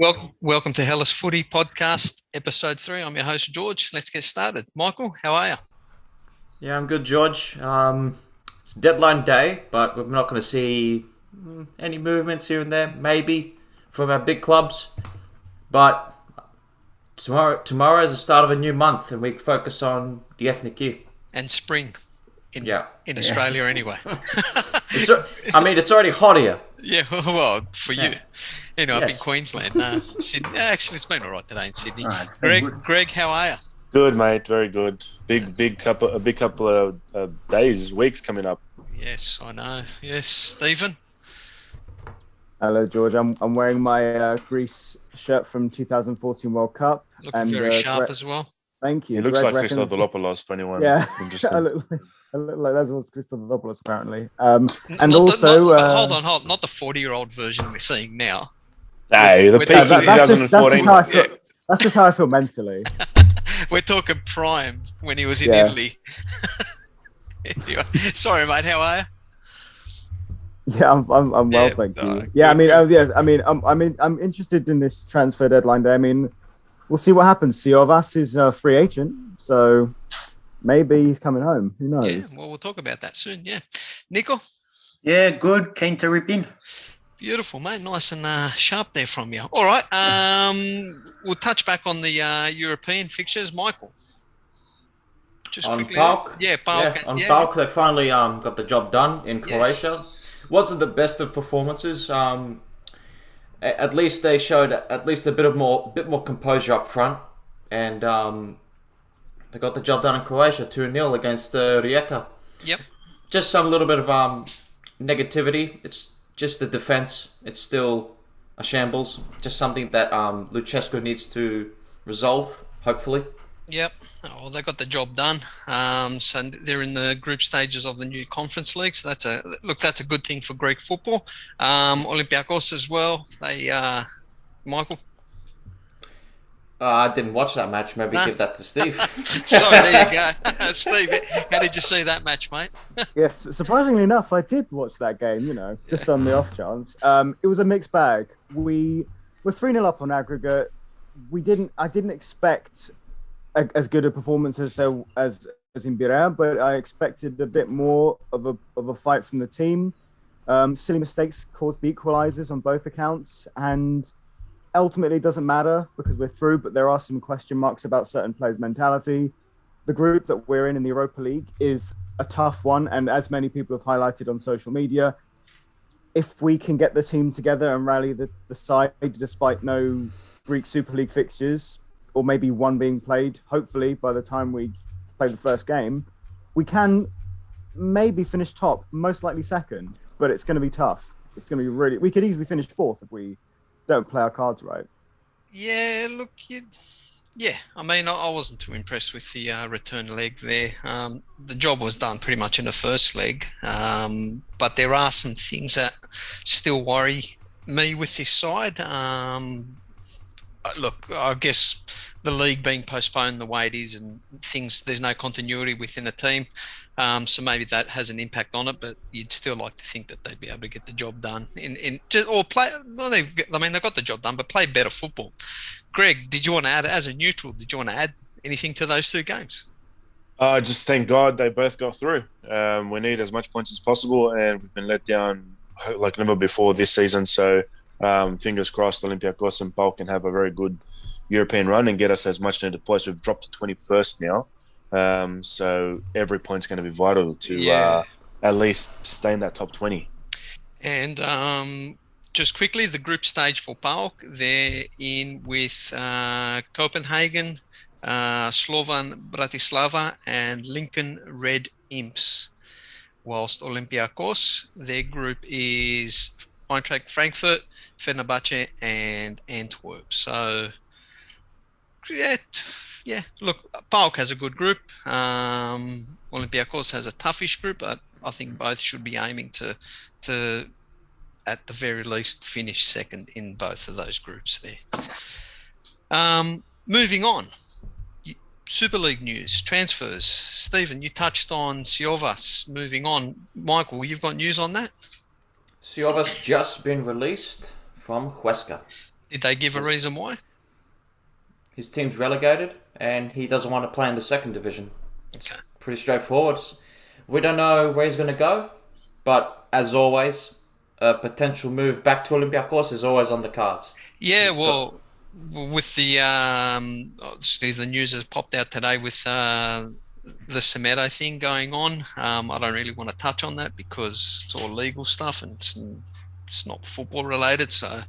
Welcome to Hellas Footy Podcast, Episode 3. I'm your host, George. Let's get started. Michael, how are you? Yeah, I'm good, George. It's deadline day, but we're not going to see any movements here and there, maybe, from our big clubs. But tomorrow is the start of a new month, and we focus on the ethnic year. And spring in Australia anyway. It's already hot here. Yeah, well, for you. Up in Yes. Queensland. Sydney. Actually, it's been all right today in Sydney. Right, Greg, how are you? Good, mate. Very good. Big couple of days, weeks coming up. Yes, I know. Yes, Stephen. Hello, George. I'm wearing my Greece shirt from 2014 World Cup. Looking very sharp as well. Thank you. He looks Greg like reckons- Christodoulos for anyone. Yeah, interested. I look like that's Christodoulos apparently. Hold on. Not the 40-year-old version we're seeing now. Hey, the peak in 2014. That's just how I feel mentally. We're talking prime when he was in Yeah. Italy. Anyway, sorry, mate. How are you? Yeah, I'm well, Yeah, thank you. no, Yeah, good. I'm interested in this transfer deadline day. I mean, we'll see what happens. Siovas is a free agent, so maybe he's coming home. Who knows? Yeah, well, we'll talk about that soon. Yeah, Nico. Yeah, good. Keen to rip in. Beautiful, mate. Nice and sharp there from you. All right. We'll touch back on the European fixtures. Michael. Just On quickly. PAOK? Yeah, PAOK. On PAOK, they finally got the job done in Croatia. Wasn't the best of performances. At least they showed at least a bit more composure up front, and they got the job done in Croatia 2-0 against Rijeka. Yep. Just some little bit of negativity. It's just the defense. It's still a shambles. Just something that Lucescu needs to resolve, hopefully. Yep. Well, they got the job done. So they're in the group stages of the new Conference League. So that's a good thing for Greek football. Olympiacos as well. They, Michael. I didn't watch that match. Maybe give that to Steve. So there you go, Steve. How did you see that match, mate? Yes, surprisingly enough, I did watch that game. Just on the off chance. It was a mixed bag. We were 3-0 up on aggregate. I didn't expect as good a performance as in Birra, but I expected a bit more of a fight from the team. Silly mistakes caused the equalizers on both accounts, and ultimately it doesn't matter because we're through, but there are some question marks about certain players' mentality. The group that we're in the Europa League is a tough one, and as many people have highlighted on social media, if we can get the team together and rally the side despite no Greek Super League fixtures, or maybe one being played, hopefully by the time we play the first game, we can maybe finish top, most likely second, but it's going to be tough. It's going to be we could easily finish fourth if we don't play our cards right. Yeah, look, I wasn't too impressed with the return leg there. The job was done pretty much in the first leg, but there are some things that still worry me with this side. Look, I guess the league being postponed the way it is and things, there's no continuity within the team. So maybe that has an impact on it, but you'd still like to think that they'd be able to get the job done they got the job done, but play better football. Greg, did you want to add, as a neutral, anything to those two games? Just thank God they both got through. We need as much points as possible, and we've been let down like never before this season. So fingers crossed Olympiacos and PAOK can have a very good European run and get us as much needed points. We've dropped to 21st now. So every point's going to be vital to at least stay in that top 20. And just quickly, the group stage for PAOK, they're in with Copenhagen, Slovan Bratislava, and Lincoln Red Imps. Whilst Olympiacos, their group is Eintracht Frankfurt, Fenerbahce, and Antwerp. So, yeah. Look, PAOK has a good group. Olympiacos has a toughish group, but I think both should be aiming to at the very least finish second in both of those groups there. Moving on. Super League news, transfers. Stephen, you touched on Siovas moving on. Michael, you've got news on that? Siovas just been released from Huesca. Did they give a reason why? His team's relegated, and he doesn't want to play in the second division. It's Okay. pretty straightforward. We don't know where he's going to go, but as always, a potential move back to Olympiacos is always on the cards. Yeah, well, with the obviously the news has popped out today with the Semedo thing going on. I don't really want to touch on that because it's all legal stuff and it's not football related. So,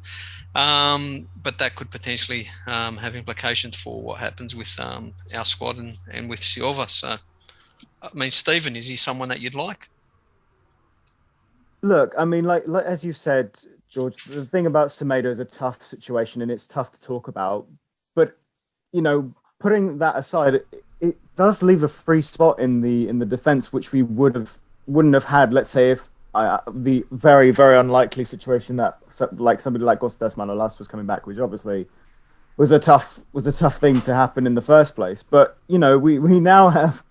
but that could potentially have implications for what happens with our squad and with Silva. So, I mean, Stephen, is he someone that you'd like? Look, I mean, like as you said, George, the thing about Semedo is a tough situation and it's tough to talk about. But, putting that aside, it does leave a free spot in the defence, which we wouldn't have had, let's say, if the very, very unlikely situation that like somebody like Kostas Manolas was coming back, which obviously was a tough thing to happen in the first place. But, we now have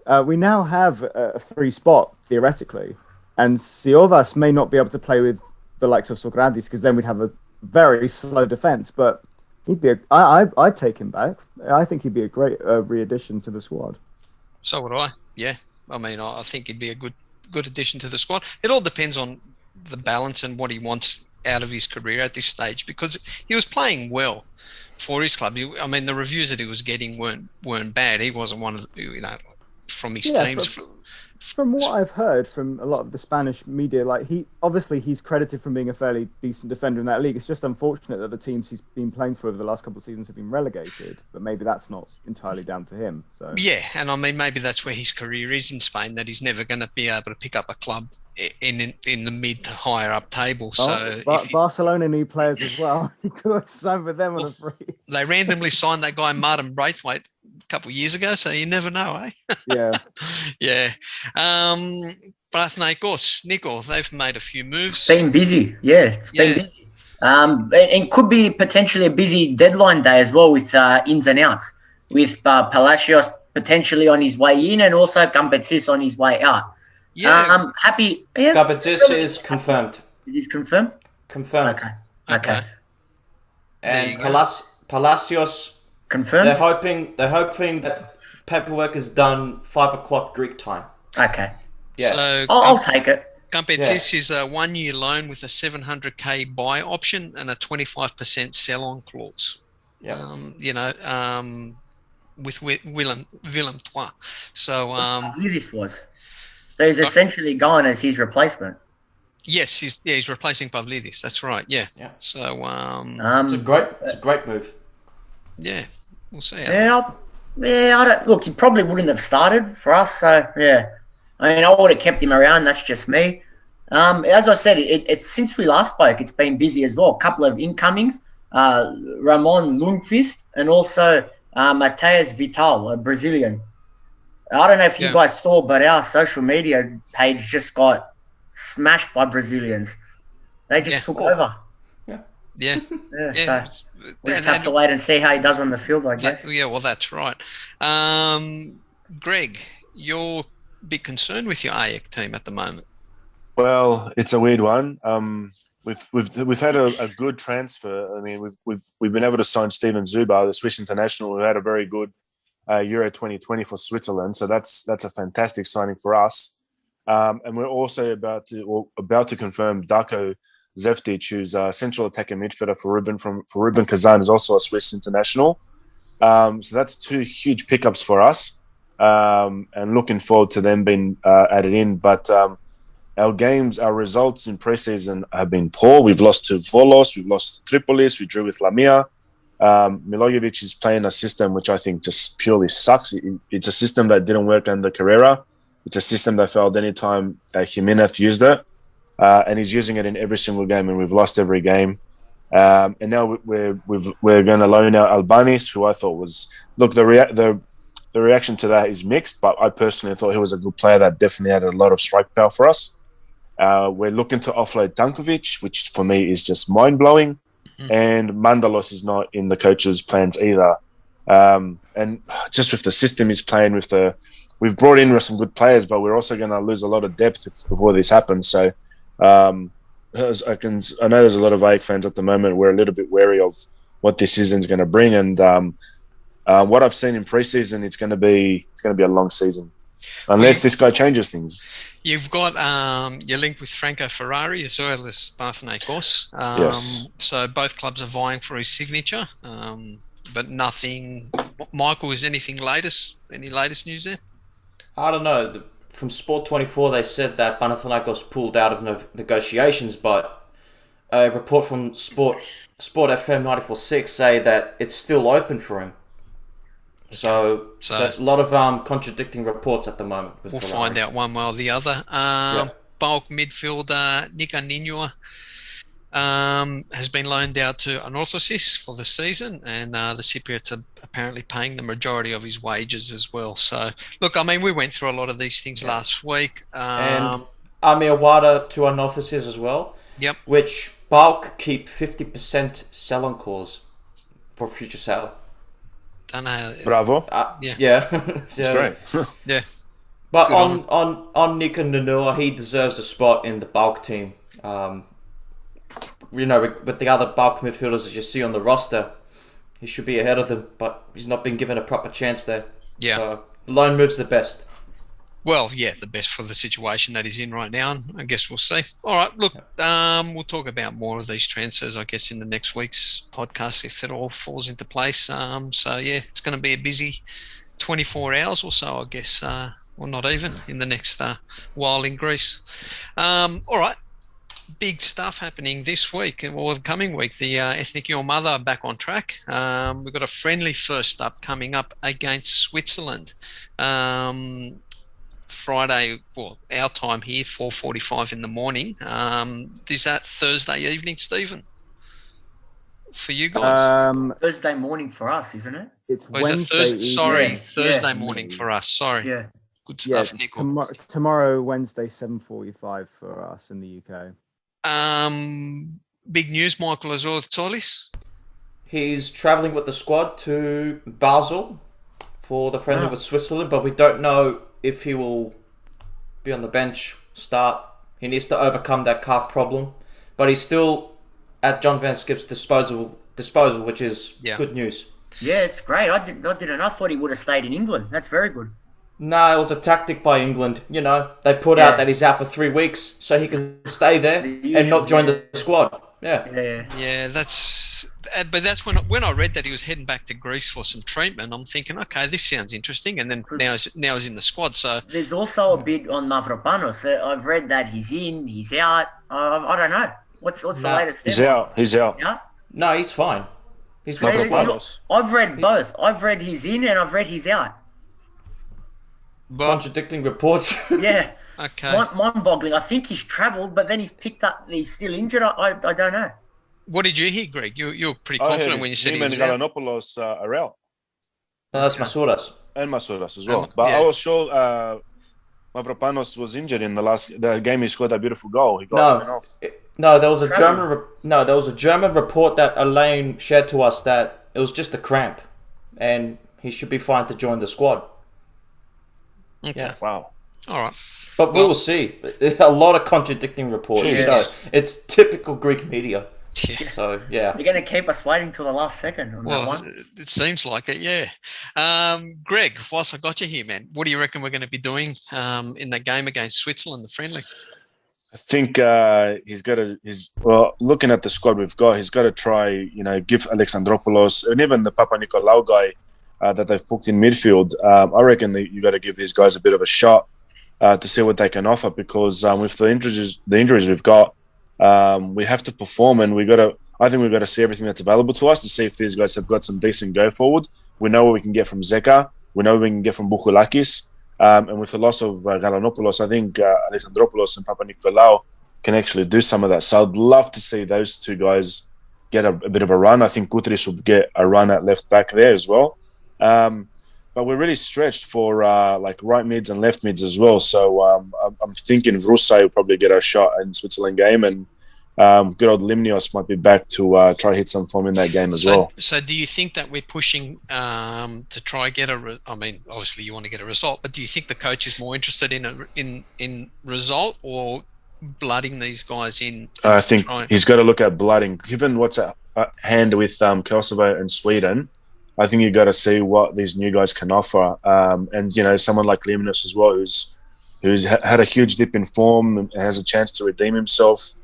a free spot theoretically. And Siovas may not be able to play with the likes of Sokratis because then we'd have a very slow defence. But I'd take him back. I think he'd be a great re-addition to the squad. So would I. Yeah, I mean, I think he'd be a good addition to the squad. It all depends on the balance and what he wants out of his career at this stage because he was playing well for his club. I mean, the reviews that he was getting weren't bad. He wasn't one of the, from his teams. From what I've heard from a lot of the Spanish media, like he's credited from being a fairly decent defender in that league. It's just unfortunate that the teams he's been playing for over the last couple of seasons have been relegated, but maybe that's not entirely down to him. So yeah, and I mean maybe that's where his career is in Spain. That he's never going to be able to pick up a club in the mid to higher up table. So Barcelona need players as well. You could sign with them on a free. They randomly signed that guy Martin Braithwaite a couple of years ago, so you never know, eh? Yeah. Yeah. Panathinaikos, Nico, they've made a few moves. It's been busy. Yeah, it's been busy. And could be potentially a busy deadline day as well with ins and outs, with Palacios potentially on his way in and also Gambetzis on his way out. Yeah. I'm happy. Yeah, Gambetzis is confirmed. It is confirmed? Confirmed. Okay. And Palacios, Confirmed? they're hoping that paperwork is done 5:00 Greek time. Okay. Yeah. So I'll take it. Gambetzis is a 1-year loan with a $700K buy option and a 25% sell-on clause. Yeah. With Willem Trois. So Who this was? So he's essentially gone as his replacement. yes, he's replacing Pavlidis. That's right. Yeah. Yeah. So It's a great move. yeah, we'll see. I don't look. He probably wouldn't have started for us. So yeah, I mean, I would have kept him around. That's just me. As I said, it's since we last spoke, it's been busy as well. A couple of incomings, Ramon Lundqvist and also Mateus Vital, a Brazilian. I don't know if you guys saw, but our social media page just got smashed by Brazilians. They just took over. Yeah. So we just have to wait and see how he does on the field, I guess. Yeah, well, that's right. Greg, you're a bit concerned with your AEK team at the moment. Well, it's a weird one. We've had a good transfer. I mean, we've been able to sign Steven Zuba, the Swiss international, who had a very good Euro 2020 for Switzerland. So that's a fantastic signing for us. And we're also about to confirm Darko Zeftic, who's a central attacking midfielder for Rubin Kazan, is also a Swiss international. So that's two huge pickups for us, and looking forward to them being added in. But our results in preseason have been poor. We've lost to Volos, we've lost to Tripolis, we drew with Lamia. Milojevic is playing a system which I think just purely sucks. It's a system that didn't work under Carrera. It's a system that failed anytime Jimenez used it. And he's using it in every single game, and we've lost every game. And now we're going to loan out Albanis, who I thought was the reaction to that is mixed. But I personally thought he was a good player that definitely had a lot of strike power for us. We're looking to offload Dankovic, which for me is just mind blowing. Mm-hmm. And Mandalos is not in the coach's plans either. And just with the system he's playing with, we've brought in some good players, but we're also going to lose a lot of depth if all this happens. So I know there's a lot of AEK fans at the moment. We're a little bit wary of what this season's going to bring, and what I've seen in preseason, it's going to be a long season, unless this guy changes things. You've got you're linked with Franco Ferrari as well as Panathinaikos. Yes. So both clubs are vying for his signature, but nothing. Michael, is anything latest? Any latest news there? I don't know. From Sport 24, they said that Panathinaikos pulled out of negotiations, but a report from Sport FM 94.6 say that it's still open for him. So it's a lot of contradicting reports at the moment. We'll find out one way or the other. PAOK midfielder Nika Ninua has been loaned out to Anorthosis for the season, and the Cypriots are apparently paying the majority of his wages as well. So, look, I mean, we went through a lot of these things last week. And Amir Wada to Anorthosis as well. Yep. Which PAOK keep 50% sell-on clause for future sale. Don't know how, Bravo. Yeah. It's great. yeah. But on Nika Nanua, he deserves a spot in the PAOK team. With the other PAOK midfielders that you see on the roster, he should be ahead of them, but he's not been given a proper chance there. Yeah. So loan move's the best. Well, yeah, the best for the situation that he's in right now, and I guess we'll see. All right, look, we'll talk about more of these transfers, I guess, in the next week's podcast if it all falls into place. So, yeah, it's going to be a busy 24 hours or so, I guess, or not even, in the next while in Greece. All right. Big stuff happening this week, or the coming week. The Ethniki Omada are back on track. We've got a friendly first up coming up against Switzerland. Friday, well, our time here, 4:45 in the morning. Is that Thursday evening, Stephen? For you guys? Thursday morning for us, isn't it? It's Wednesday. Thursday morning for us. Sorry. Yeah. Good stuff, Nico. Tomorrow, Wednesday, 7:45 for us in the UK. Big news, Michael, as well with Solis. He's travelling with the squad to Basel for the friendly with Switzerland, but we don't know if he will be on the bench, start. He needs to overcome that calf problem, but he's still at John Van Skip's disposal, which is good news. Yeah, it's great. I didn't. I thought he would have stayed in England. That's very good. No, it was a tactic by England. You know, they put out that he's out for 3 weeks so he can stay there and not join the squad. Yeah, but that's when I read that he was heading back to Greece for some treatment. I'm thinking, okay, this sounds interesting, and then now he's in the squad. So there's also a bit on Mavropanos. I've read that he's in, he's out. I don't know. What's the latest? He's out. Yeah. No, he's fine. He's with the squad. I've read both. I've read he's in and I've read he's out. Contradicting reports. Yeah. Okay. Mind-boggling. I think he's travelled, but then he's picked up. He's still injured. I don't know. What did you hear, Greg? You're pretty confident when you said he was out. Galanopoulos are out. No, that's Masouras. And Masouras as well. But I was sure Mavropanos was injured in the game. He scored that beautiful goal. He got off. There was a German report that Elaine shared to us that it was just a cramp, and he should be fine to join the squad. Okay. Yeah. Wow. All right. But we will see. There's a lot of contradicting reports. So it's typical Greek media. Yeah. So, yeah. You're going to keep us waiting till the last second on that one? It seems like it, yeah. Greg, whilst I got you here, man, what do you reckon we're going to be doing in that game against Switzerland, the friendly? I think looking at the squad we've got, he's got to try, give Alexandropoulos and even the Papa Nicolau guy that they've booked in midfield. I reckon that you got to give these guys a bit of a shot to see what they can offer, because with the injuries we've got, we have to perform, and I think we've got to see everything that's available to us to see if these guys have got some decent go forward. We know what we can get from Zeka. We know what we can get from Boukoulakis. And with the loss of Galanopoulos, I think Alexandropoulos and Papa Nicolau can actually do some of that. So I'd love to see those two guys get a bit of a run. I think Koutris will get a run at left back there as well. But we're really stretched for right mids and left mids as well. So I'm thinking Vrusai will probably get a shot in Switzerland game, and good old Limnios might be back to try hit some form in that game as well. So do you think that we're pushing to try get I mean, obviously you want to get a result, but do you think the coach is more interested in result, or blooding these guys in? I think he's got to look at blooding. Given what's at hand with Kosovo and Sweden, I think you've got to see what these new guys can offer. And, you know, someone like Limnus as well, who's had a huge dip in form and has a chance to redeem himself.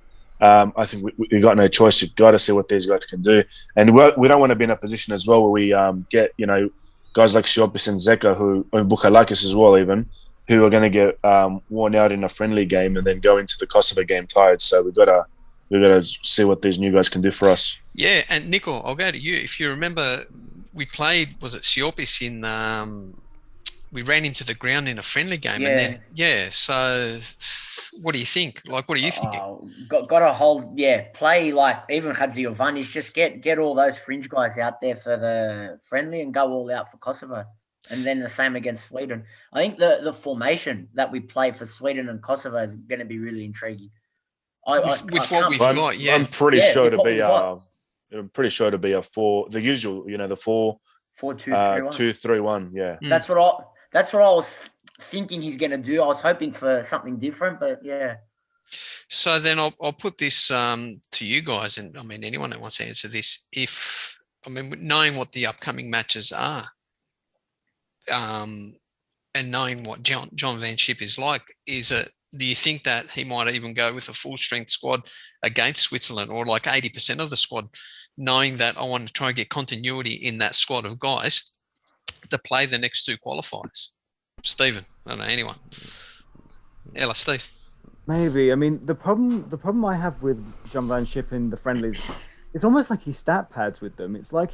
I think we got no choice. You've got to see what these guys can do. And we don't want to be in a position as well where we get, you know, guys like Siopis and Zeka, and Bukalakis as well even, who are going to get worn out in a friendly game and then go into the Kosovo game tired. So we've got to see what these new guys can do for us. Yeah, and Nico, I'll go to you. If you remember, we played, was it Siopis in, we ran into the ground in a friendly game. Yeah. And then, so what do you think? Like, what are you thinking? Got to hold, play like even Hadziovanis, just get all those fringe guys out there for the friendly and go all out for Kosovo. And then the same against Sweden. I think the formation that we play for Sweden and Kosovo is going to be really intriguing. With what we've got, yeah. I'm pretty sure to be a 4, the usual, you know, the 4-2-3-1. Yeah. That's what I was thinking he's going to do. I was hoping for something different, but yeah. So then I'll put this to you guys, and I mean anyone that wants to answer this. Knowing what the upcoming matches are, and knowing what John Van Schip is like, do you think that he might even go with a full strength squad against Switzerland, or like 80% of the squad, knowing that I want to try and get continuity in that squad of guys to play the next 2 qualifiers? Stephen, I don't know, anyone. Ella, Steve. Maybe. I mean, the problem I have with John Van Schip in the friendlies, it's almost like he stat pads with them. It's like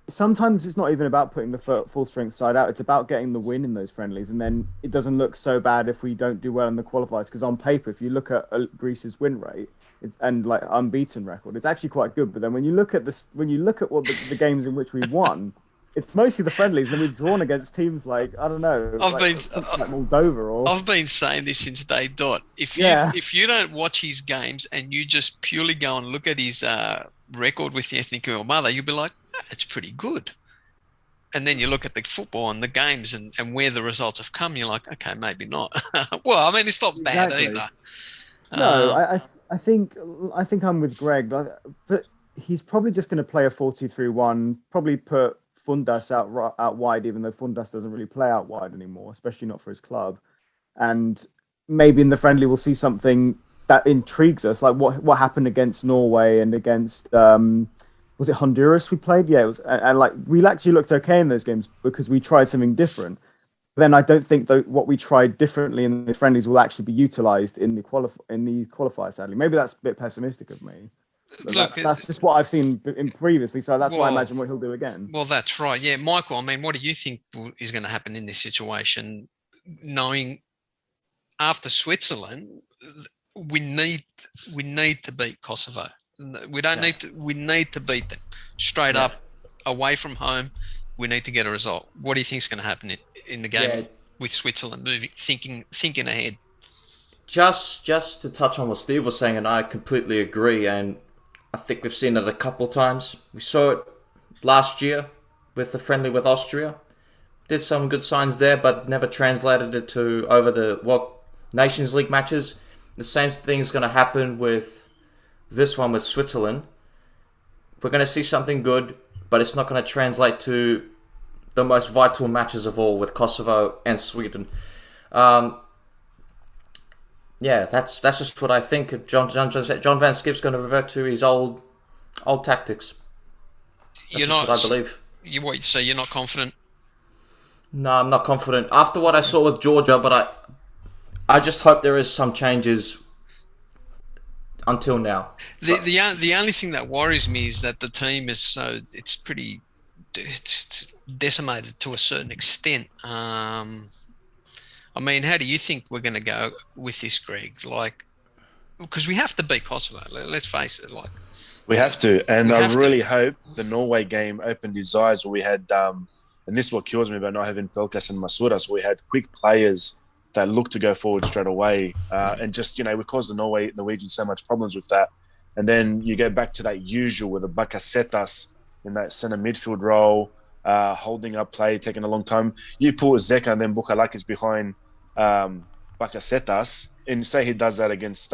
sometimes it's not even about putting the full strength side out. It's about getting the win in those friendlies, and then it doesn't look so bad if we don't do well in the qualifiers. Because on paper, if you look at Greece's win rate and like unbeaten record, it's actually quite good. But then when you look at what the games in which we won, it's mostly the friendlies. And then we've drawn against teams like, I don't know, like Moldova. Or I've been saying this since day dot. If you don't watch his games and you just purely go and look at his record with the ethnic Omada, you'll be like, it's pretty good. And then you look at the football and the games and where the results have come, you're like, okay, maybe not. Well, I mean, it's not bad either. No, I think I'm with Greg. But he's probably just going to play a 4-2-3-1, probably put Fundas out wide, even though Fundas doesn't really play out wide anymore, especially not for his club. And maybe in the friendly we'll see something that intrigues us, like what happened against Norway and against was it Honduras we played? Yeah, it was, and like we actually looked okay in those games because we tried something different. But then I don't think that what we tried differently in the friendlies will actually be utilised in the qualifier. Sadly, maybe that's a bit pessimistic of me. Look, that's just what I've seen in previously, so that's why I imagine what he'll do again. Well, that's right. Yeah, Michael, I mean, what do you think is going to happen in this situation, knowing after Switzerland, we need to beat Kosovo. We don't need to. We need to beat them straight up, away from home. We need to get a result. What do you think is going to happen in the game with Switzerland? Thinking ahead. Just to touch on what Steve was saying, and I completely agree. And I think we've seen it a couple of times. We saw it last year with the friendly with Austria. Did some good signs there, but never translated it to over the Nations League matches. The same thing is going to happen with this one with Switzerland. We're going to see something good, but it's not going to translate to the most vital matches of all with Kosovo and Sweden. That's just what I think. John Van Schip's going to revert to his old tactics. That's what I believe. So you're not confident? No, I'm not confident. After what I saw with Georgia, but I just hope there is some changes until now. The only thing that worries me is that the team is it's pretty decimated to a certain extent. I mean, how do you think we're going to go with this, Greg? Like, because we have to beat Kosovo. Let's face it. Like, we have to, and I really hope the Norway game opened his eyes. Where we had, and this is what kills me about not having Pelkas and Masuras. We had quick players that look to go forward straight away. And just, we caused the Norwegians so much problems with that. And then you go back to that usual with the Bakasetas in that centre midfield role, holding up play, taking a long time. You pull Zeka and then Bukalakis behind Bakasetas, and say he does that against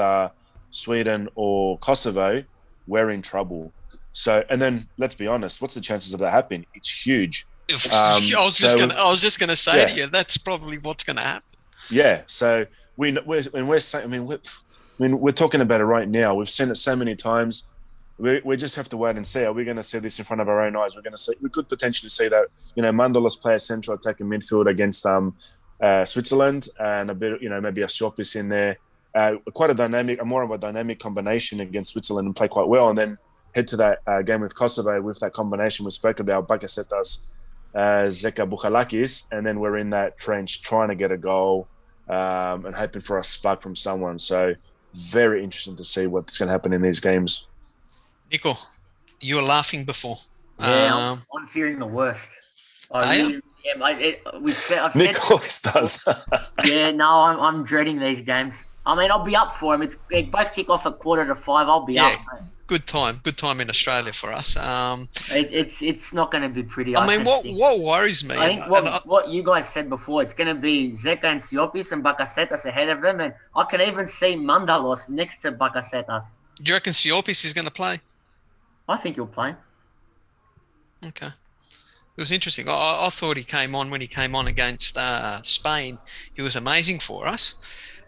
Sweden or Kosovo, we're in trouble. So, and then let's be honest, what's the chances of that happening? It's huge. I was just gonna say to you, that's probably what's gonna happen. Yeah. So we're talking about it right now. We've seen it so many times. We just have to wait and see. Are we going to see this in front of our own eyes? We could potentially see that, Mandolas play a central attacking midfield against Switzerland, and a bit, maybe a Siopis in there. Quite more of a dynamic combination against Switzerland, and play quite well. And then head to that game with Kosovo with that combination we spoke about, Bakasetas, Zeka Bukhalakis, and then we're in that trench trying to get a goal and hoping for a spark from someone. So very interesting to see what's going to happen in these games. Nico, you were laughing before. Yeah, I'm fearing the worst. Nick always does. Yeah, no, I'm dreading these games. I mean, I'll be up for them. They both kick off at 4:45. I'll be up. Good time in Australia for us. It's not going to be pretty. I mean, what worries me? I think what you guys said before, it's going to be Zeka and Siopis and Bakasetas ahead of them, and I can even see Mandalos next to Bakasetas. Do you reckon Siopis is going to play? I think he'll play. Okay. It was interesting. I thought he came on when he came on against Spain. He was amazing for us.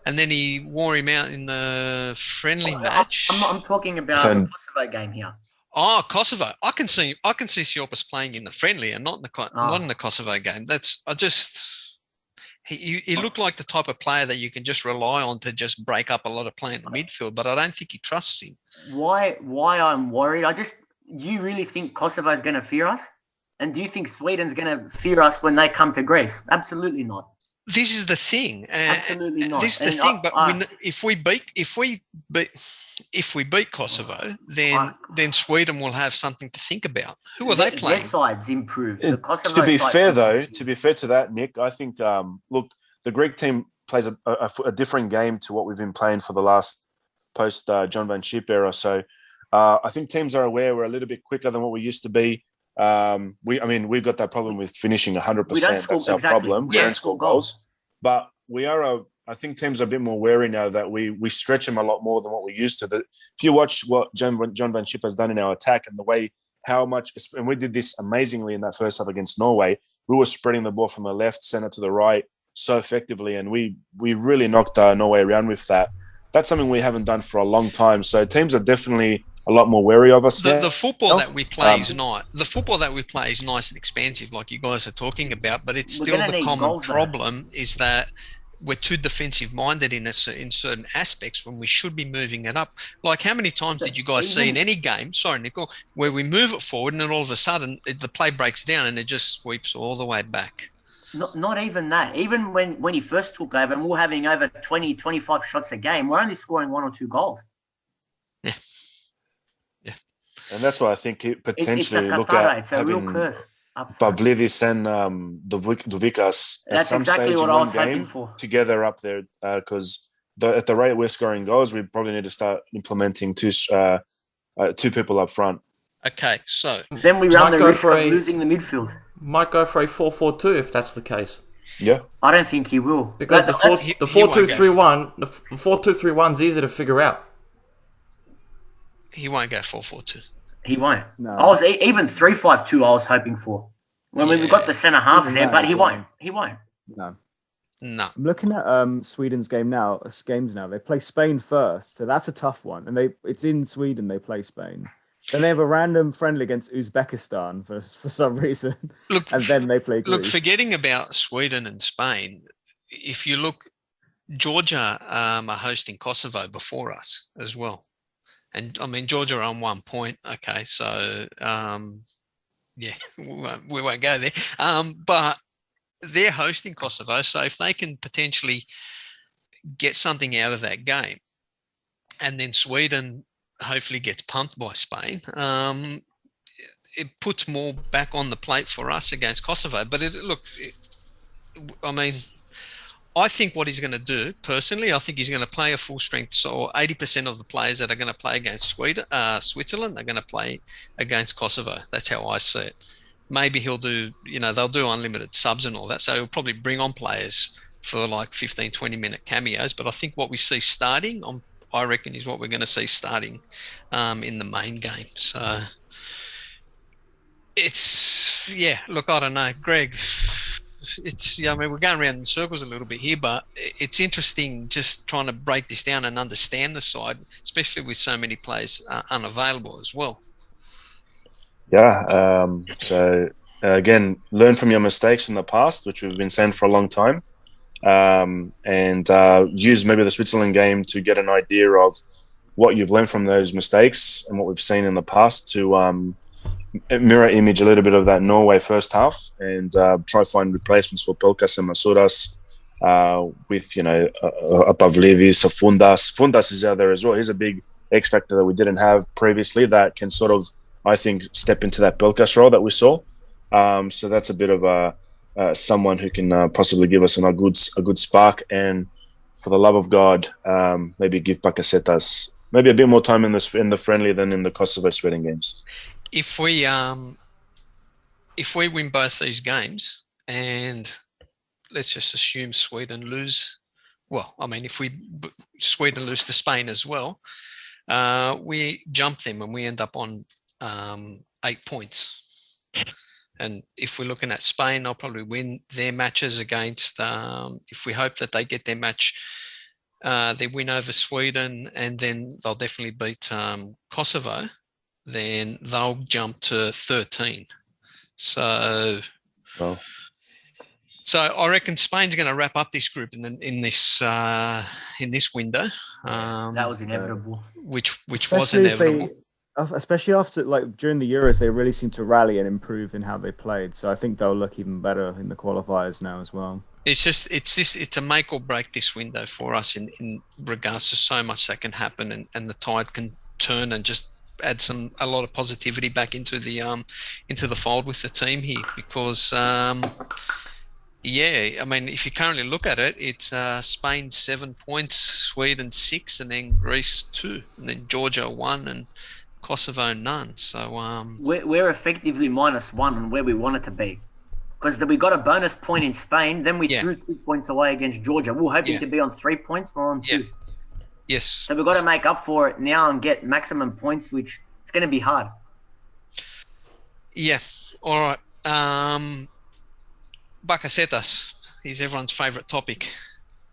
And then he wore him out in the friendly match. I'm talking about the Kosovo game here. Oh, Kosovo! I can see Siopis playing in the friendly and not in the Kosovo game. He looked like the type of player that you can just rely on to just break up a lot of play in the midfield. But I don't think he trusts him. Why I'm worried? You really think Kosovo is going to fear us? And do you think Sweden's going to fear us when they come to Greece? Absolutely not. This is the thing. Absolutely not. This is the thing. But if we beat Kosovo, then Sweden will have something to think about. Who are they playing? Their sides improve. To be fair to that, Nick, I think look, the Greek team plays a different game to what we've been playing for the last post John Van Schip era. So I think teams are aware we're a little bit quicker than what we used to be. We've got that problem with finishing 100%. That's our problem. We don't score goals. But I think teams are a bit more wary now that we stretch them a lot more than what we used to. If you watch what John Van Schip has done in our attack and the way and we did this amazingly in that first half against Norway, we were spreading the ball from the left, center to the right so effectively, and we really knocked Norway around with that. That's something we haven't done for a long time. So teams are definitely a lot more wary of us. The football that we play is not. The football that we play is nice and expansive, like you guys are talking about. But it's still the common problem is that we're too defensive minded in certain aspects when we should be moving it up. Like how many times did you guys see in any game? Sorry, Nicole, where we move it forward and then all of a sudden the play breaks down and it just sweeps all the way back. Not even that. Even when he first took over and we're having over 20, 25 shots a game, we're only scoring 1 or 2 goals. Yeah. And that's why I think potentially it's look at it's a real curse. Pavlidis and Duvikas at some exactly stage what in I one was hoping game for. Together up there, because at the rate we're scoring goals, we probably need to start implementing two people up front. Okay, so then we run the risk of losing the midfield. Might go for a 4-4-2 if that's the case. Yeah, I don't think he will, because the 4-2-3-1, the 4-2-3-1 is easy to figure out. He won't go 4-4-2. He won't. No. I was even 3-5-2. I was hoping for. We've got the centre halves there, but he won't. He won't. No. No. I'm looking at Sweden's games now. They play Spain first, so that's a tough one. And it's in Sweden. They play Spain. Then they have a random friendly against Uzbekistan for some reason. Look, and then they play Greece. Look, forgetting about Sweden and Spain, if you look, Georgia are hosting Kosovo before us as well. And I mean, Georgia are on 1 point. Okay, so we won't go there. But they're hosting Kosovo, so if they can potentially get something out of that game, and then Sweden hopefully gets pumped by Spain, it puts more back on the plate for us against Kosovo. But I think what he's going to do, personally, I think he's going to play a full strength. So 80% of the players that are going to play against Switzerland are going to play against Kosovo. That's how I see it. Maybe he'll do, they'll do unlimited subs and all that. So he'll probably bring on players for like 15, 20-minute cameos. But I think what we see starting, I reckon, is what we're going to see starting in the main game. So it's, look, I don't know, Greg. It's, I mean, we're going around in circles a little bit here, but it's interesting just trying to break this down and understand the side, especially with so many players unavailable as well. Yeah. So again, learn from your mistakes in the past, which we've been saying for a long time, and use maybe the Switzerland game to get an idea of what you've learned from those mistakes and what we've seen in the past to mirror image a little bit of that Norway first half and try to find replacements for Pelkas and Masuras with, above Levis or Fundas. Fundas is out there as well. He's a big X factor that we didn't have previously that can sort of, I think, step into that Pelkas role that we saw. So that's a bit of someone who can possibly give us a good spark. And for the love of God, maybe give Bakasetas maybe a bit more time in the friendly than in the Kosovo Sweden games. If we win both these games, and let's just assume Sweden lose, if Sweden lose to Spain as well, we jump them and we end up on 8 points. And if we're looking at Spain, they'll probably win their matches against, if we hope that they get their match, they win over Sweden, and then they'll definitely beat Kosovo, then they'll jump to 13. So I reckon Spain's going to wrap up this group in this window. That was inevitable. Which was inevitable. Especially after, during the Euros, they really seem to rally and improve in how they played. So I think they'll look even better in the qualifiers now as well. It's a make or break this window for us in regards to so much that can happen, and the tide can turn and just add a lot of positivity back into the fold with the team here, because if you currently look at it, it's Spain 7 points, Sweden 6, and then Greece 2, and then Georgia 1, and Kosovo none. So we're effectively -1 on where we wanted to be, because we got a bonus point in Spain, then we threw 2 points away against Georgia. We're hoping to be on 3 points, we're on 2. Yes. So we've got to make up for it now and get maximum points, which it's going to be hard. Yeah. All right. Bakasetas. He's everyone's favourite topic.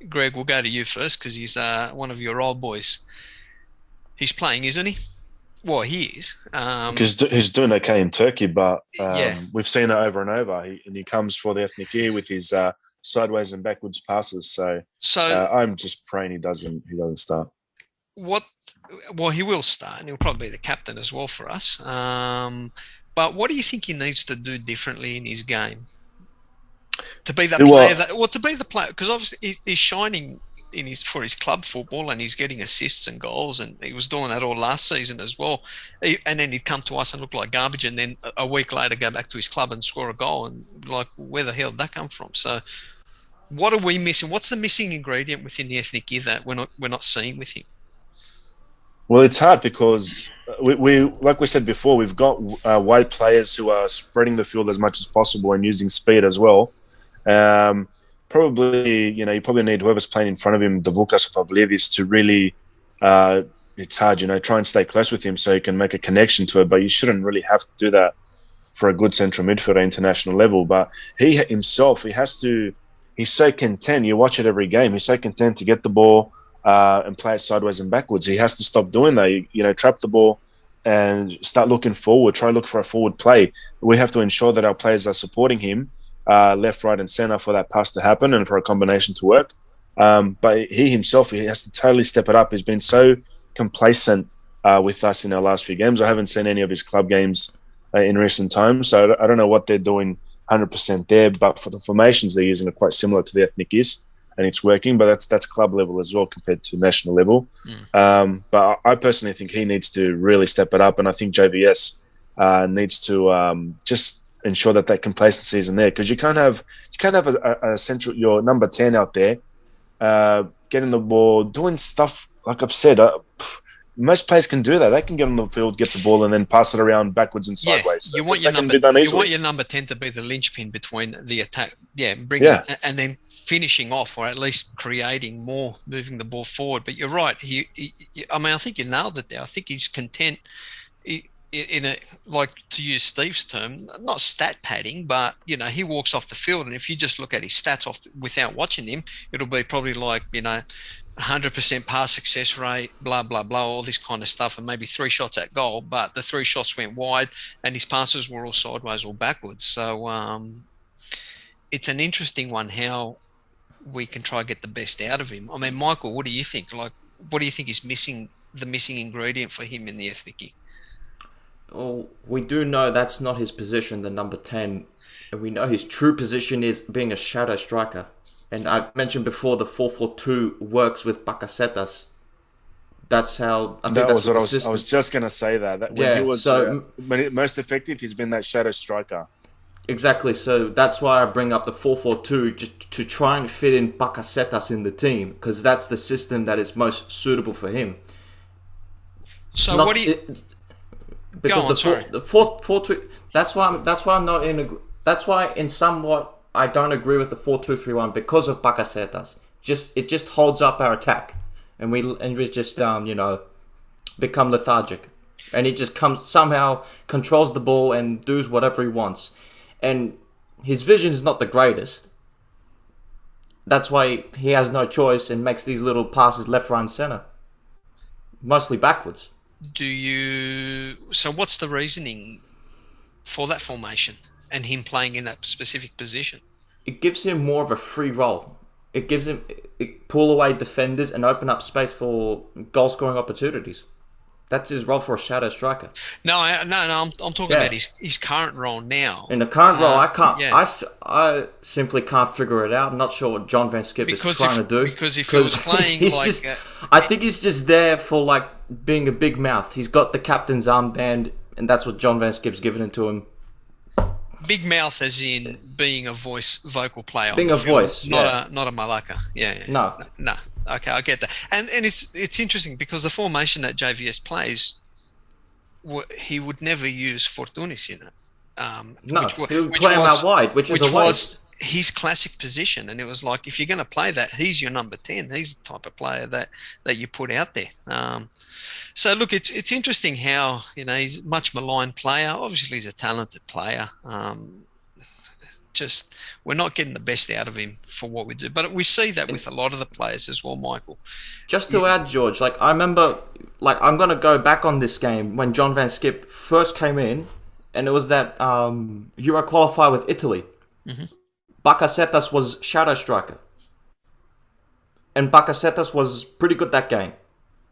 Greg, we'll go to you first because he's one of your old boys. He's playing, isn't he? Well, he is. Because he's doing okay in Turkey, but we've seen it over and over. He comes for the Ethniki with his sideways and backwards passes. So I'm just praying he doesn't start. He will start, and he'll probably be the captain as well for us. But what do you think he needs to do differently in his game to be that player? To be the player, because obviously he's shining for his club football, and he's getting assists and goals, and he was doing that all last season as well. And then he'd come to us and look like garbage, and then a week later go back to his club and score a goal, and where the hell did that come from? So what are we missing? What's the missing ingredient within the Ethniki that we're not seeing with him? Well, it's hard because we like we said before, we've got wide players who are spreading the field as much as possible and using speed as well. Probably, you need whoever's playing in front of him, the Vukas or Pavlevis, to really, it's hard, try and stay close with him so you can make a connection to it. But you shouldn't really have to do that for a good central midfielder at international level. But he himself, he's so content. You watch it every game. He's so content to get the ball and play it sideways and backwards. He has to stop doing that. Trap the ball and start looking forward. Try to look for a forward play. We have to ensure that our players are supporting him left, right, and centre for that pass to happen and for a combination to work. But he himself, he has to totally step it up. He's been so complacent with us in our last few games. I haven't seen any of his club games in recent times, so I don't know what they're doing 100% there. But for the formations they're using are quite similar to the Ethnic is, and it's working. But that's club level as well compared to national level. But I personally think he needs to really step it up, and I think JVS needs to just ensure that complacency isn't there, because you can't have a central, your number 10 out there getting the ball, doing stuff like I've said, most players can do that. They can get on the field, get the ball, and then pass it around backwards and sideways. You So want your that can number. be done You easily. want your number 10 to be the linchpin between the attack. Yeah, and then finishing off, or at least creating more, moving the ball forward. But you're right. I mean, I think you nailed it there. I think he's content. In a, like, to use Steve's term, not stat padding, but he walks off the field, and if you just look at his stats without watching him, it'll be probably like 100% pass success rate, blah blah blah, all this kind of stuff, and maybe 3 shots at goal, but the 3 shots went wide, and his passes were all sideways or backwards. So it's an interesting one how we can try to get the best out of him. I mean, Michael, what do you think? Like, what do you think is missing? The missing ingredient for him in the Ethnic? Well, we do know that's not his position, the number 10. And we know his true position is being a shadow striker. And I've mentioned before the 4-4-2 works with Bakasetas. That's how... I was just going to say that when he was most effective, he's been that shadow striker. Exactly. So that's why I bring up the 4-4-2, just to try and fit in Bakasetas in the team, because that's the system that is most suitable for him. So what do you... Because the 4-4-2, that's why I'm not in. That's why in somewhat I don't agree with the 4-2-3-1 because of Bakasetas. It just holds up our attack, and we just become lethargic, and he just somehow controls the ball and does whatever he wants, and his vision is not the greatest. That's why he has no choice and makes these little passes left, right, and center, mostly backwards. So what's the reasoning for that formation and him playing in that specific position? It gives him more of a free role. It gives him pull away defenders and open up space for goal scoring opportunities. That's his role for a shadow striker. No. I'm talking about his current role now. In the current role, I can't. Yeah. I simply can't figure it out. I'm not sure what John Van Skip is trying to do. Because if he was playing I think he's just there for like being a big mouth. He's got the captain's armband, and that's what John Van Skip's given it to him. Big mouth, as in being a vocal player. Being a voice, not a malaka. Yeah. No. Okay, I get that, and it's interesting because the formation that JVS plays, he would never use Fortunis in it. He would play him out wide, which was his classic position, and it was like, if you're going to play that, he's your number 10. He's the type of player that you put out there. So look, it's interesting how he's a much maligned player. Obviously, he's a talented player. Just we're not getting the best out of him for what we do, but we see that with a lot of the players as well, Michael. Just to add, George, like I remember, like I'm gonna go back on this game when John Van Skip first came in, and it was that Euro qualifier with Italy. Mm-hmm. Bakasetas was shadow striker, and Bakasetas was pretty good that game.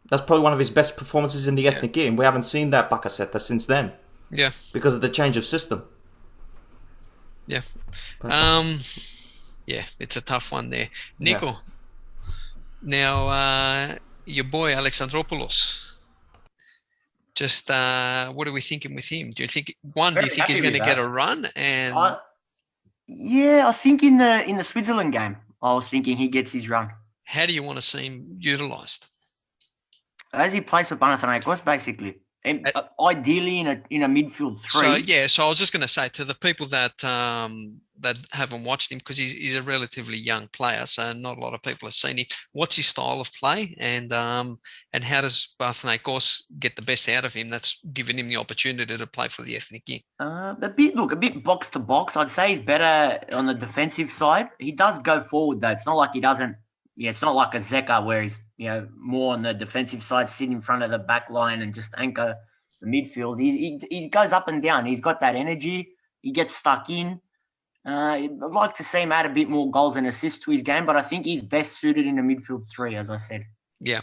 That's probably one of his best performances in the ethnic game. We haven't seen that Bakasetas since then. Yeah, because of the change of system. Yeah. It's a tough one there. Nico. Yeah. Now, your boy Alexandropoulos. Just what are we thinking with him? Do you think he's going to get a run? And I think in the Switzerland game, I was thinking he gets his run. How do you want to see him utilised? As he plays for Panathinaikos, basically. And ideally in a midfield 3. So I was just going to say to the people that haven't watched him, because he's a relatively young player, so not a lot of people have seen him. What's his style of play, and how does Panathinaikos get the best out of him? That's giving him the opportunity to play for the Ethnic. A bit box to box. I'd say he's better on the defensive side. He does go forward though. It's not like he doesn't. Yeah, it's not like a Zeka where he's more on the defensive side, sit in front of the back line and just anchor the midfield. He goes up and down. He's got that energy. He gets stuck in. I'd like to see him add a bit more goals and assists to his game, but I think he's best suited in a midfield 3, as I said. Yeah.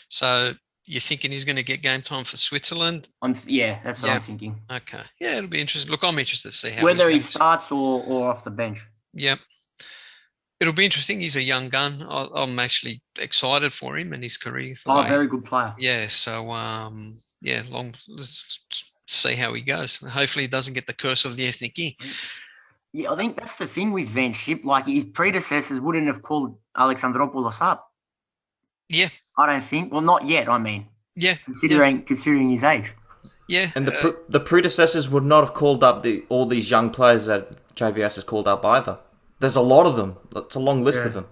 So you're thinking he's going to get game time for Switzerland? That's what I'm thinking. Okay. Yeah, it'll be interesting. Look, I'm interested to see how whether he starts or off the bench. Yep. It'll be interesting. He's a young gun. I'm actually excited for him and his career. Very good player. Yeah. So, let's see how he goes. Hopefully he doesn't get the curse of the Ethnic. Yeah, I think that's the thing with Van Schip. Like, his predecessors wouldn't have called Alexandropoulos up. Yeah. I don't think. Well, not yet, I mean. Yeah. considering his age. Yeah. And the predecessors would not have called up all these young players that JVS has called up either. There's a lot of them. It's a long list of them.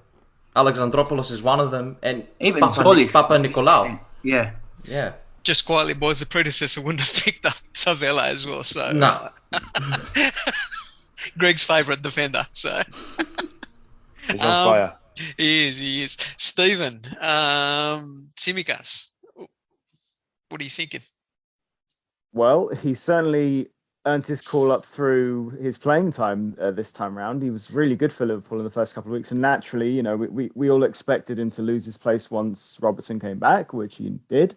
Alexandropoulos is one of them, and Even Papa Nicolau. Yeah. Yeah. Just quietly, boys, the predecessor wouldn't have picked up Savella as well. So No. Greg's favourite defender. So He's on fire. He is. Stephen, Tsimikas, what are you thinking? Well, he certainly earned his call up through his playing time this time round. He was really good for Liverpool in the first couple of weeks, and naturally, you know, we all expected him to lose his place once Robertson came back, which he did.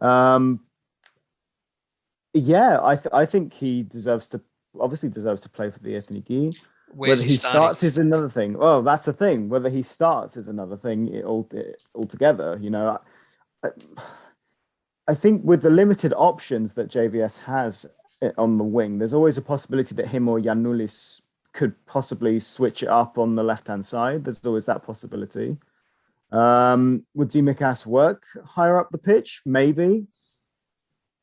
I think he obviously deserves to play for the Ethniki. Whether he starts is another thing. Well, that's the thing. Whether he starts is another thing altogether. You know, I think with the limited options that JVS has on the wing, there's always a possibility that him or Giannoulis could possibly switch it up on the left-hand side. There's always that possibility. Would Tsimikas work higher up the pitch? Maybe.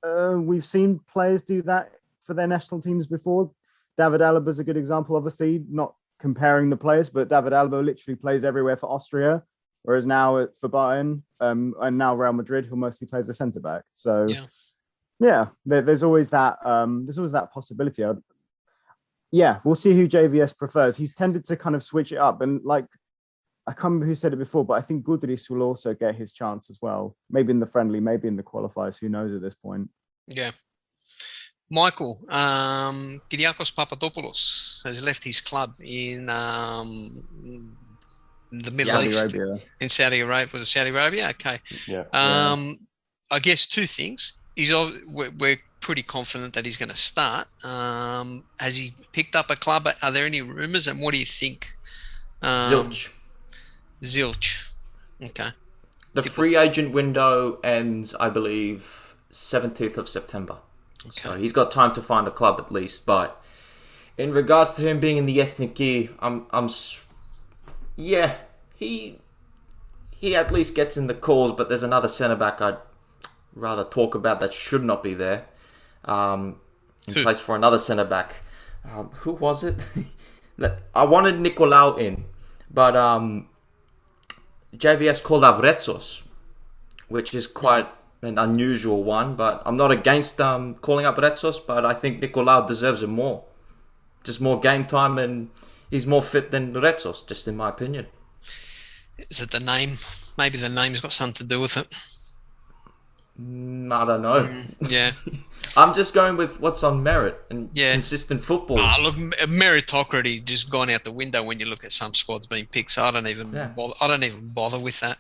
We've seen players do that for their national teams before. David Alaba is a good example, obviously, not comparing the players, but David Alaba literally plays everywhere for Austria, whereas now for Bayern and now Real Madrid, who mostly plays a centre-back. So, there's always that possibility. We'll see who JVS prefers. He's tended to kind of switch it up, and like, I can't remember who said it before, but I think Gudris will also get his chance as well. Maybe in the friendly, maybe in the qualifiers. Who knows at this point? Yeah. Michael, Kyriakos Papadopoulos has left his club in the Middle East. In Saudi Arabia. Was it Saudi Arabia? Okay. Yeah. I guess two things. We're pretty confident that he's going to start. Has he picked up a club? Are there any rumours? And what do you think? Zilch. Okay. The free agent window ends, I believe, 17th of September. Okay. So he's got time to find a club at least. But in regards to him being in the Ethniki, he at least gets in the calls. But there's another centre back I'd rather talk about that should not be there. In place for another centre back. Who was it? I wanted Nicolau in, but JVS called up Retsos, which is quite an unusual one. But I'm not against calling up Retsos, but I think Nicolau deserves it more. Just more game time, and he's more fit than Retsos, just in my opinion. Is it the name? Maybe the name's got something to do with it. I don't know. Yeah. I'm just going with what's on merit and consistent football. Look, meritocracy just gone out the window when you look at some squads being picked. So I don't even bother with that.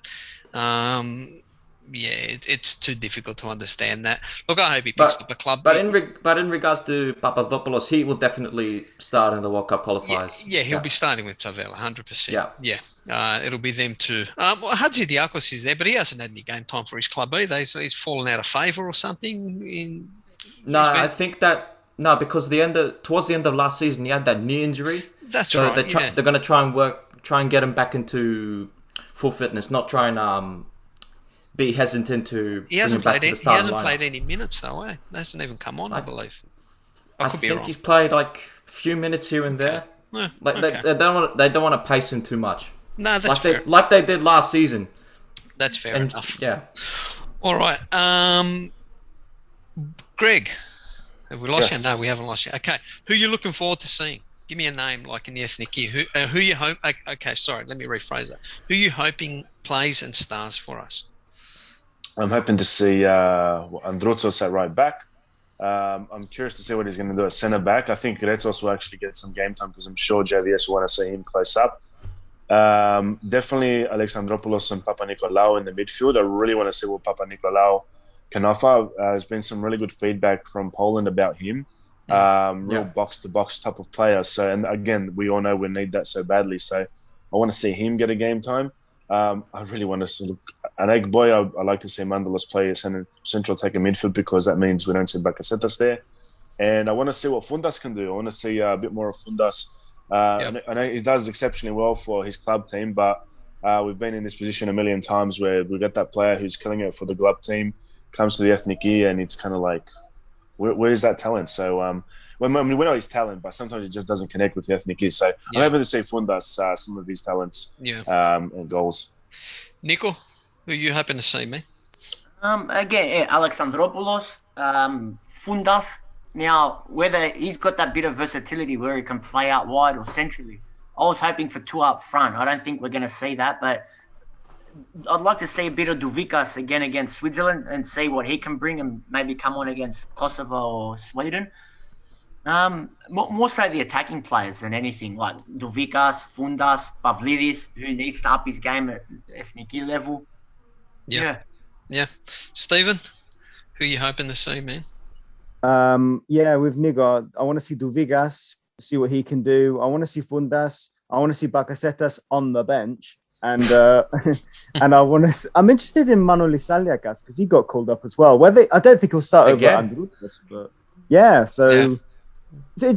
It's too difficult to understand that. Look, I hope he picks up a club. But in regards to Papadopoulos, he will definitely start in the World Cup qualifiers. Yeah, he'll be starting with Savella, 100%. Yeah. It'll be them too. Hadzidiakos is there, but he hasn't had any game time for his club either. He's fallen out of favour or something. Because towards the end of last season, he had that knee injury. That's right. They're going to try and get him back into full fitness, not try and be hesitant to. He hasn't played any minutes though. That hasn't even come on, I believe. I could be wrong. He's played like a few minutes here and there. Yeah. They don't want to pace him too much. No, that's fair. Like they did last season. That's fair enough. Yeah. All right. Greg, have we lost you? No, we haven't lost you. Okay. Who are you looking forward to seeing? Give me a name, like in the Ethniki. Who you hope? Okay, sorry. Let me rephrase that. Who are you hoping plays and stars for us? I'm hoping to see Androutsos at right back. I'm curious to see what he's going to do at centre back. I think Retsos will actually get some game time because I'm sure JVS will want to see him close up. Definitely Alexandropoulos and Papanikolaou in the midfield. I really want to see what Papanikolaou can offer. There's been some really good feedback from Poland about him. Real box-to-box type of player. So, and again, we all know we need that so badly. So I want to see him get a game time. I really want to see an egg boy. I like to see Mandalos play as central taker midfield because that means we don't see Bakasetas there. And I want to see what Fundas can do. I want to see a bit more of Fundas. I know he does exceptionally well for his club team, but we've been in this position a million times where we got that player who's killing it for the club team comes to the ethnic gear, and it's kind of like, where is that talent? So we know his talent, but sometimes it just doesn't connect with the ethnic gear. So I'm able to see Fundas some of his talents and goals. Nico, who you hoping to see, man? Again, Alexandropoulos, Fundas. Now, whether he's got that bit of versatility where he can play out wide or centrally, I was hoping for two up front. I don't think we're going to see that, but I'd like to see a bit of Duvikas again against Switzerland and see what he can bring and maybe come on against Kosovo or Sweden. More so the attacking players than anything, like Duvikas, Fundas, Pavlidis, who needs to up his game at Ethniki level. Yeah. Stephen, who you hoping to see, man? With Nigo, I want to see Duvigas, see what he can do. I want to see Fundas. I want to see Bakasetas on the bench. And and I'm interested in Manoli Saliakas because he got called up as well. I don't think he'll start over Andrus, but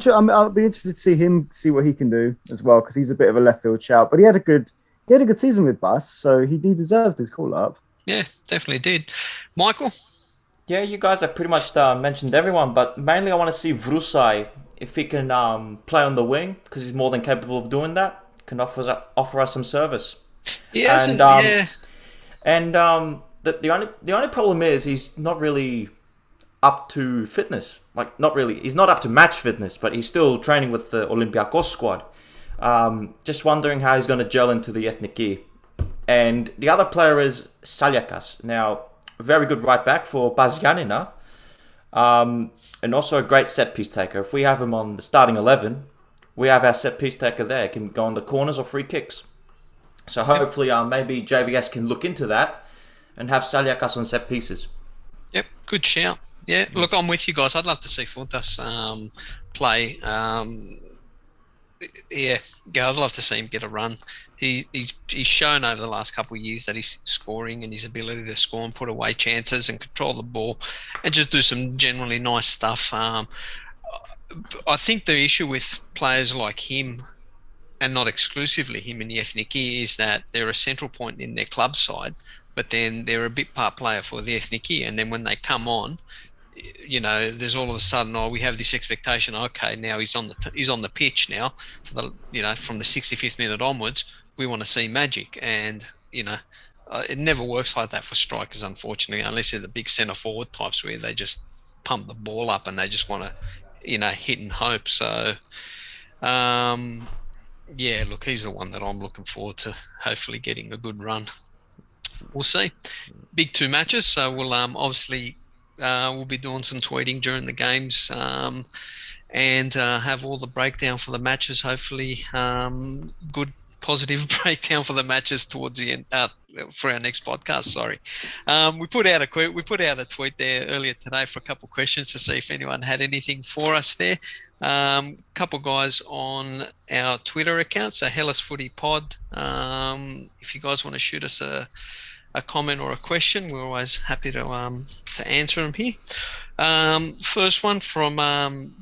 I'll be interested to see what he can do as well because he's a bit of a left field shout. But he had a good season with Bus, so he deserved his call up. Yeah, definitely did. Michael? Yeah, you guys have pretty much mentioned everyone, but mainly I want to see Vrusai, if he can play on the wing, because he's more than capable of doing that, can offer us some service. Yes, and the only problem is he's not really up to fitness. Like, not really. He's not up to match fitness, but he's still training with the Olympiakos squad. Just wondering how he's going to gel into the Ethniki. And the other player is Saliakas. Now, very good right back for Bazyanina. And also a great set piece taker. If we have him on the starting 11, we have our set piece taker there. He can go on the corners or free kicks. So hopefully maybe JVS can look into that and have Saliakas on set pieces. Yep, good shout. Yeah, look, I'm with you guys. I'd love to see Funtas play. I'd love to see him get a run. He's shown over the last couple of years that he's scoring and his ability to score and put away chances and control the ball and just do some generally nice stuff. I think the issue with players like him, and not exclusively him in the Ethniki, is that they're a central point in their club side, but then they're a bit part player for the Ethniki, and then when they come on, there's all of a sudden, we have this expectation. Okay, now he's on the pitch now for the from the 65th minute onwards. We want to see magic, and it never works like that for strikers, unfortunately, unless they're the big centre forward types where they just pump the ball up and they just want to hit and hope. So look, he's the one that I'm looking forward to hopefully getting a good run. We'll see. Big 2 matches, so we'll obviously we'll be doing some tweeting during the games and have all the breakdown for the matches. Hopefully, good positive breakdown for the matches towards the end for our next podcast. Sorry, we put out a tweet there earlier today for a couple of questions to see if anyone had anything for us there. Couple guys on our Twitter account, so Hellas Footy Pod. If you guys want to shoot us a comment or a question, we're always happy to answer them here. First one from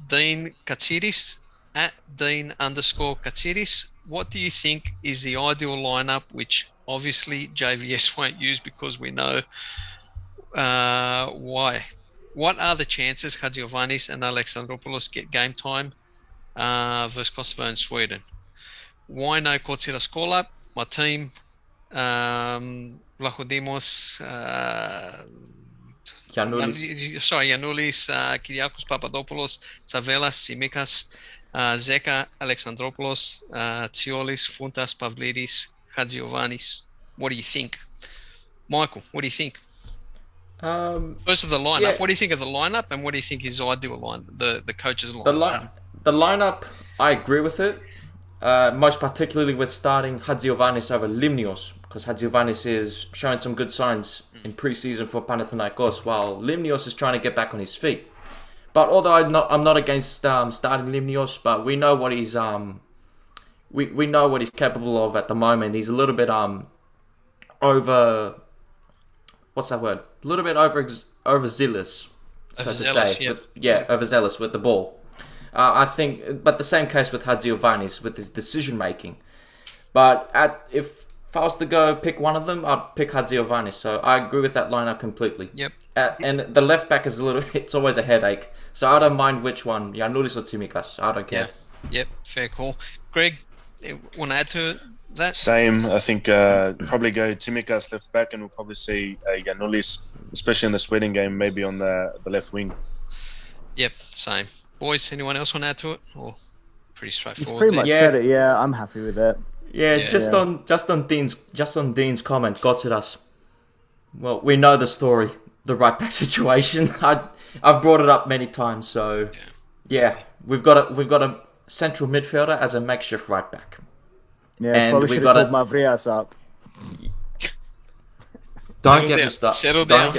Dean Katsiris at Dean_Katsiris. What do you think is the ideal lineup, which obviously JVS won't use because we know why? What are the chances Hagiovannis and Alexandropoulos get game time versus Kosovo and Sweden? Why no Kotsiras call-up? My team, Vlachodimos, Giannoulis, Kyriakos Papadopoulos, Tsavelas, Simikas, Zeka, Alexandropoulos, Tsiolis, Funtas, Pavlidis, Hagiovannis. What do you think? Michael, what do you think? First of the lineup, what do you think of the lineup, and what do you think is ideal the coach's lineup? The lineup, I agree with it. Most particularly with starting Hagiovannis over Limnios, because Hagiovannis is showing some good signs in pre-season for Panathinaikos, while Limnios is trying to get back on his feet. But although I'm not against starting Limnios, but we know what he's we know what he's capable of at the moment. He's a little bit overzealous, so to say. Overzealous with the ball. I think, but the same case with Hagiovannis with his decision making. But if if I was to go pick one of them, I'd pick Hadziovanis. So I agree with that lineup completely. Yep. And the left back is it's always a headache. So I don't mind which one, Giannoulis or Tsimikas. I don't care. Yeah. Yep. Fair call. Greg, want to add to that? Same. I think probably go Tsimikas left back, and we'll probably see Giannoulis, especially in the Sweden game, maybe on the left wing. Yep. Same. Boys, anyone else want to add to it? Or pretty He's straightforward. pretty much said it. Yeah, I'm happy with it. Yeah, just on Dean's comment, got at us. Well, we know the story, the right back situation. I've brought it up many times. So yeah, we've got a central midfielder as a makeshift right back. Yeah, that's why we should have called Mavrias up. Don't get me started. Settle down.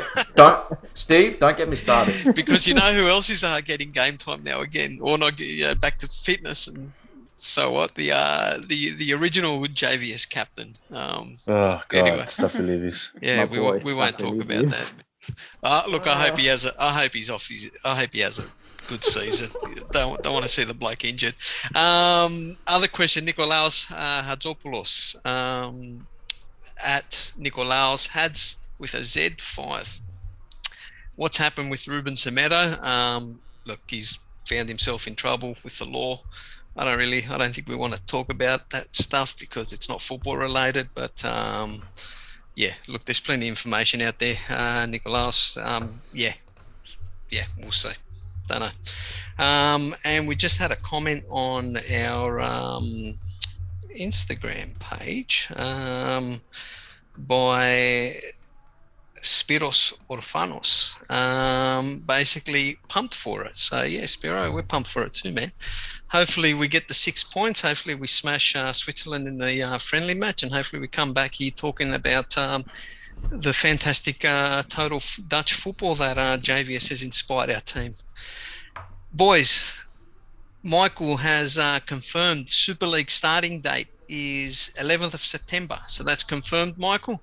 Steve, don't get me started. Because you know who else is getting game time now again, or not back to fitness, and so what? The original JVS captain. Oh God, anyway. Stuffy Levis. Yeah, we won't talk about that. Look, I hope he has I hope he has a good season. Don't want to see the bloke injured. Other question, Nikolaos Hadzopoulos. At Nikolaos Hads with a Z5. What's happened with Ruben Semedo? Look, he's found himself in trouble with the law. I don't think we want to talk about that stuff because it's not football related. But look, there's plenty of information out there. Nikolaos, we'll see. Don't know. And we just had a comment on our Instagram page by Spiros Orfanos, basically pumped for it. So yeah, Spiro, we're pumped for it too, man. Hopefully we get the 6 points. Hopefully we smash Switzerland in the friendly match, and hopefully we come back here talking about the fantastic total Dutch football that JVS has inspired our team. Boys, Michael has confirmed Super League starting date is 11th of September. So that's confirmed, Michael?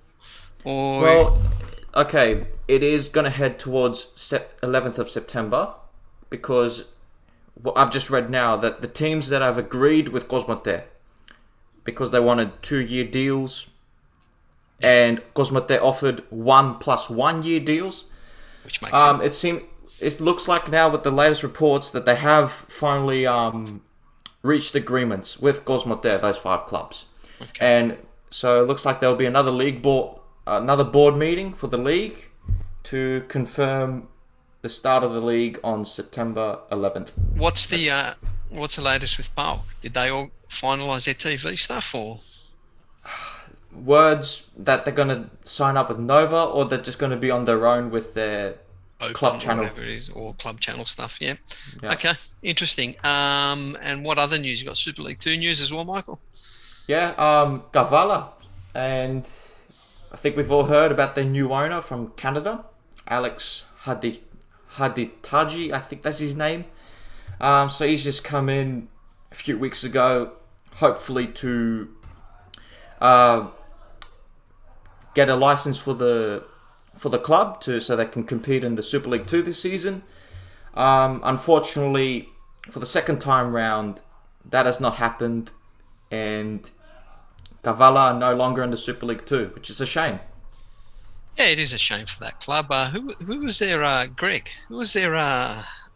Or... Well, okay, it is going to head towards 11th of September because what I've just read now that the teams that have agreed with Cosmote, because they wanted 2-year deals, and Cosmote offered 1 + 1 year deals. Which makes sense. It looks like now with the latest reports that they have finally reached agreements with Cosmote, those 5 clubs. Okay. And so it looks like there'll be another board meeting for the league to confirm the start of the league on September 11th. What's the latest with PAOK? Did they all finalise their TV stuff, or words that they're going to sign up with Nova, or they're just going to be on their own with their Open club channel, whatever it is, or club channel stuff? Yeah. Okay, interesting. And what other news? You got Super League 2 news as well, Michael? Yeah, Gavala, and I think we've all heard about their new owner from Canada, Alex Haditaji, I think that's his name. So he's just come in a few weeks ago, hopefully to get a license for the club so they can compete in the Super League 2 this season. Unfortunately, for the second time round, that has not happened, and Kavala are no longer in the Super League 2, which is a shame. Yeah, it is a shame for that club. Who was their Greg? Who was their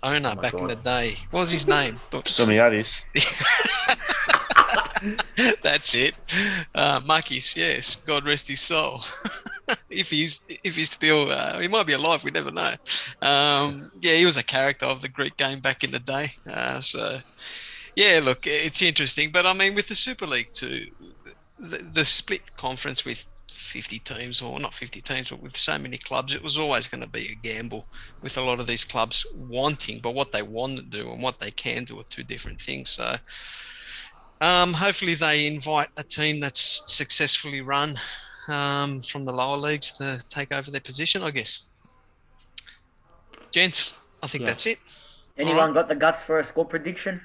owner back in the day? What was his name? Somiadis. That's it. Makis, yes. God rest his soul. if he's still, he might be alive. We never know. He was a character of the Greek game back in the day. So, yeah, look, it's interesting. But I mean, with the Super League 2, the split conference with 50 teams, or not 50 teams, but with so many clubs, it was always going to be a gamble with a lot of these clubs wanting, but what they want to do and what they can do are two different things. So hopefully they invite a team that's successfully run from the lower leagues to take over their position, I guess. Gents, I think that's it. Anyone got the guts for a score prediction?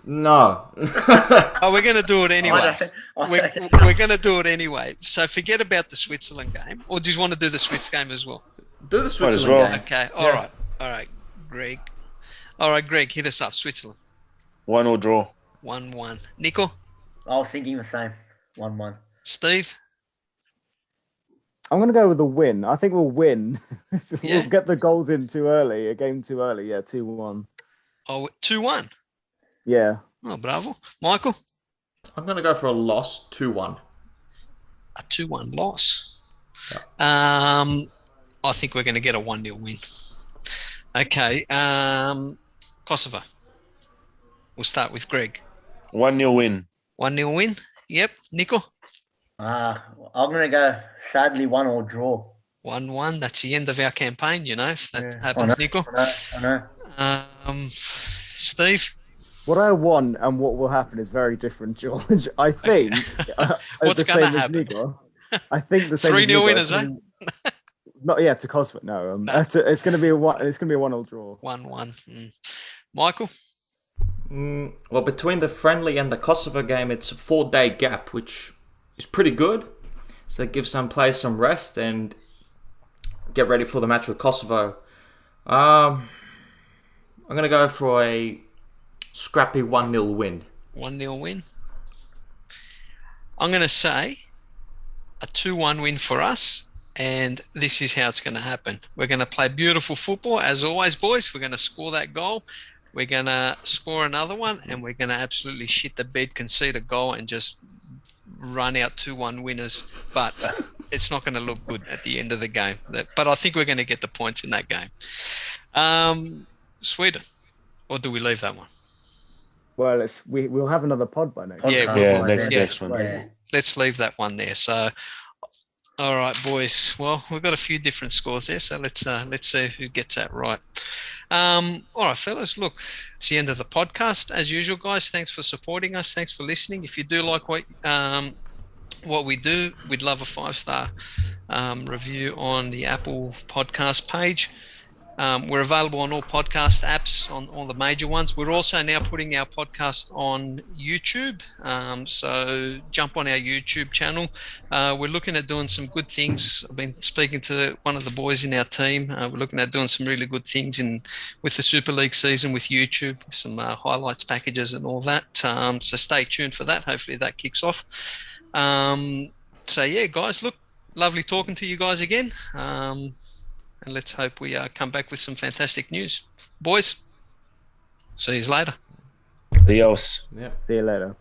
No. We're going to do it anyway. We're going to do it anyway. So forget about the Switzerland game. Or do you want to do the Swiss game as well? Do the Switzerland game. Okay. All right, Greg. All right, Greg, hit us up. Switzerland. 1-1 draw. 1-1. Nico? I was thinking the same. 1-1. Steve? I'm going to go with a win. I think we'll win. Yeah. We'll get the goals in too early, a game too early. Yeah, 2-1. Oh, 2-1. Yeah. Oh, bravo. Michael? I'm going to go for a loss, 2-1. A 2-1 loss. Yeah. I think we're going to get a 1-0 win. Okay. Kosovo. We'll start with Greg. 1-0 win. 1-0 win. Yep. Nico? I'm going to go, sadly, 1-1 draw. 1-1. That's the end of our campaign, you know, if that Yeah, happens, Nico. I know. Steve? What I want and what will happen is very different, George. I think What's the gonna same as happen? Nico. I think the same. 3-0 winners, eh? Not to Kosovo. No, No. it's going to be a 1-0 draw. 1-1. Michael? Well, between the friendly and the Kosovo game, it's a 4-day gap, which is pretty good. So give some players some rest and get ready for the match with Kosovo. I'm going to go for a scrappy 1-0 win. 1-0 win. I'm going to say a 2-1 win for us, and this is how it's going to happen. We're going to play beautiful football, as always, boys. We're going to score that goal. We're going to score another one, and we're going to absolutely shit the bed, concede a goal, and just run out 2-1 winners. But it's not going to look good at the end of the game. But I think we're going to get the points in that game. Sweden, or do we leave that one? Well, we'll have another pod by next. Yeah, Yeah, Yeah. next one. Yeah. Let's leave that one there. So, all right, boys. Well, we've got a few different scores there, so let's see who gets that right. All right, fellas. Look, it's the end of the podcast. As usual, guys. Thanks for supporting us. Thanks for listening. If you do like what we do, we'd love a 5-star review on the Apple Podcast page. We're available on all podcast apps, on all the major ones. We're also now putting our podcast on YouTube. So jump on our YouTube channel. We're looking at doing some good things. I've been speaking to one of the boys in our team. We're looking at doing some really good things with the Super League season with YouTube, some highlights packages and all that. So stay tuned for that. Hopefully that kicks off. So yeah, guys, look, lovely talking to you guys again. And let's hope we come back with some fantastic news. Boys, see you later. Adios. Yeah. See you later.